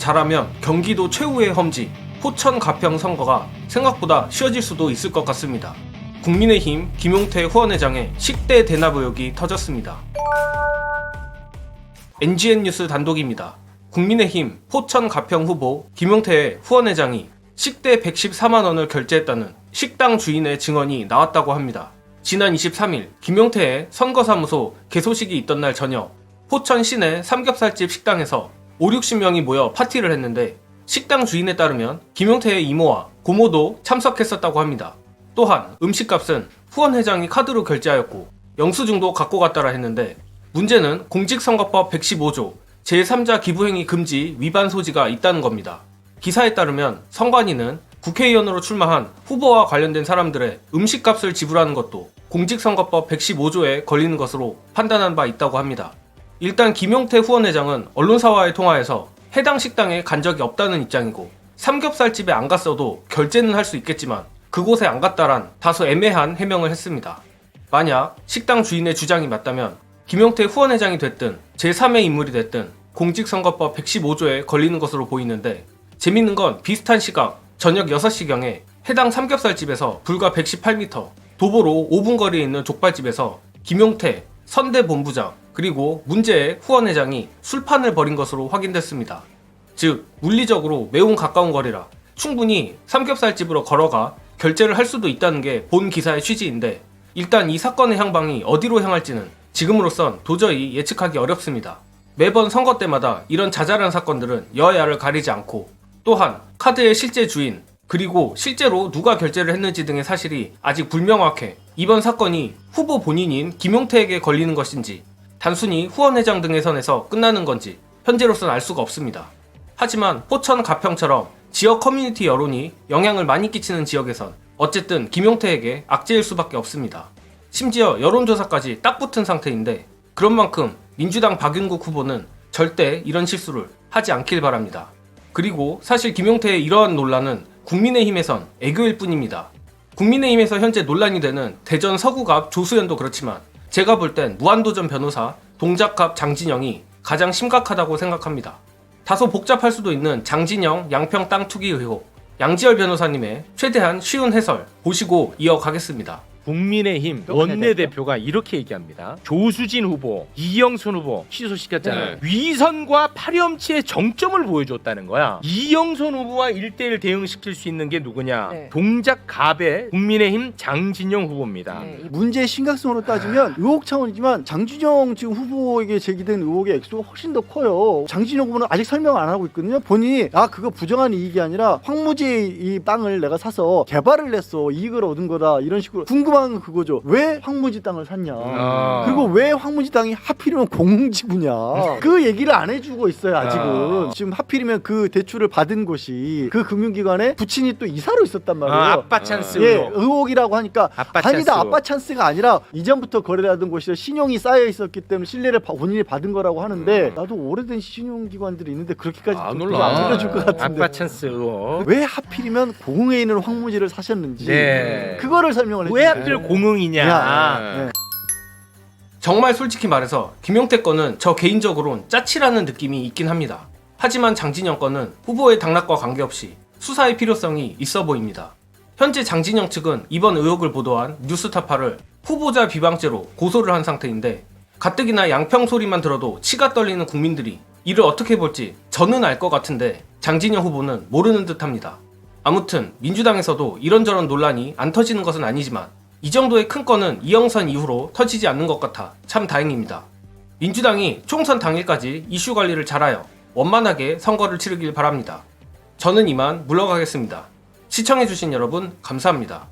잘하면 경기도 최후의 험지 포천 가평 선거가 생각보다 쉬워질 수도 있을 것 같습니다. 국민의힘 김용태 후원회장의 식대 대납 의혹이 터졌습니다. NGN 뉴스 단독입니다. 국민의힘 포천 가평 후보 김용태의 후원회장이 식대 114만원을 결제했다는 식당 주인의 증언이 나왔다고 합니다. 지난 23일 김용태의 선거사무소 개소식이 있던 날 저녁 포천 시내 삼겹살집 식당에서 5-60명이 모여 파티를 했는데 식당 주인에 따르면 김용태의 이모와 고모도 참석했었다고 합니다. 또한 음식값은 후원회장이 카드로 결제하였고 영수증도 갖고 갔다라 했는데 문제는 공직선거법 115조 제3자 기부행위 금지 위반 소지가 있다는 겁니다. 기사에 따르면 선관위는 국회의원으로 출마한 후보와 관련된 사람들의 음식값을 지불하는 것도 공직선거법 115조에 걸리는 것으로 판단한 바 있다고 합니다. 일단 김용태 후원회장은 언론사와의 통화에서 해당 식당에 간 적이 없다는 입장이고 삼겹살집에 안 갔어도 결제는 할 수 있겠지만 그곳에 안 갔다란 다소 애매한 해명을 했습니다. 만약 식당 주인의 주장이 맞다면 김용태 후원회장이 됐든 제3의 인물이 됐든 공직선거법 115조에 걸리는 것으로 보이는데 재밌는 건 비슷한 시각 저녁 6시경에 해당 삼겹살집에서 불과 118m 도보로 5분 거리에 있는 족발집에서 김용태, 선대본부장 그리고 문제의 후원회장이 술판을 벌인 것으로 확인됐습니다. 즉 물리적으로 매우 가까운 거리라 충분히 삼겹살집으로 걸어가 결제를 할 수도 있다는 게 본 기사의 취지인데 일단 이 사건의 향방이 어디로 향할지는 지금으로선 도저히 예측하기 어렵습니다. 매번 선거 때마다 이런 자잘한 사건들은 여야를 가리지 않고 또한 카드의 실제 주인 그리고 실제로 누가 결제를 했는지 등의 사실이 아직 불명확해 이번 사건이 후보 본인인 김용태에게 걸리는 것인지 단순히 후원회장 등의 선에서 끝나는 건지 현재로서는 알 수가 없습니다. 하지만 포천 가평처럼 지역 커뮤니티 여론이 영향을 많이 끼치는 지역에선 어쨌든 김용태에게 악재일 수밖에 없습니다. 심지어 여론조사까지 딱 붙은 상태인데 그런 만큼 민주당 박윤국 후보는 절대 이런 실수를 하지 않길 바랍니다. 그리고 사실 김용태의 이러한 논란은 국민의힘에선 애교일 뿐입니다. 국민의힘에서 현재 논란이 되는 대전 서구갑 조수연도 그렇지만 제가 볼 땐 무한도전 변호사 동작갑 장진영이 가장 심각하다고 생각합니다. 다소 복잡할 수도 있는 장진영 양평 땅 투기 의혹 양지열 변호사님의 최대한 쉬운 해설 보시고 이어가겠습니다. 국민의힘 원내대표가 이렇게 얘기합니다. 조수진 후보, 이영선 후보 취소시켰잖아요. 위선과 파렴치의 정점을 보여줬다는 거야. 이영선 후보와 1대1 대응시킬 수 있는 게 누구냐? 동작갑의 국민의힘 장진영 후보입니다. 문제의 심각성으로 따지면 의혹 차원이지만 장진영 지금 후보에게 제기된 의혹의 액수가 훨씬 더 커요. 장진영 후보는 아직 설명 안 하고 있거든요. 본인이 그거 부정한 이익이 아니라 황무지 이 땅을 내가 사서 개발을 했어. 이익을 얻은 거다. 이런 식으로 궁금한 건 그거죠. 왜 황무지 땅을 샀냐. 그리고 왜 황무지 땅이 하필이면 공공지구냐. 그 얘기를 안 해주고 있어요. 아직은. 지금 하필이면 그 대출을 받은 곳이 그 금융기관에 부친이 또 이사로 있었단 말이에요. 아빠 찬스 의혹이라고 하니까 아빠 아니다. 찬스 아빠 찬스가 아니라 이전부터 거래를 하던 곳이라 신용이 쌓여 있었기 때문에 신뢰를 본인이 받은 거라고 하는데 나도 오래된 신용기관들이 있는데 그렇게까지 안 올려줄 것 같은데. 아빠 찬스 의혹. 왜 하필이면 공흥에 있는 황무지를 사셨는지 그거를 설명을 해주세요. 왜 하필 공흥이냐. 정말 솔직히 말해서 김용태 건은 저 개인적으론 짜치라는 느낌이 있긴 합니다. 하지만 장진영 건은 후보의 당락과 관계없이 수사의 필요성이 있어 보입니다. 현재 장진영 측은 이번 의혹을 보도한 뉴스타파를 후보자 비방죄로 고소를 한 상태인데 가뜩이나 양평 소리만 들어도 치가 떨리는 국민들이 이를 어떻게 볼지 저는 알 것 같은데 장진영 후보는 모르는 듯합니다. 아무튼 민주당에서도 이런저런 논란이 안 터지는 것은 아니지만 이 정도의 큰 건은 이영선 이후로 터지지 않는 것 같아 참 다행입니다. 민주당이 총선 당일까지 이슈 관리를 잘하여 원만하게 선거를 치르길 바랍니다. 저는 이만 물러가겠습니다. 시청해주신 여러분 감사합니다.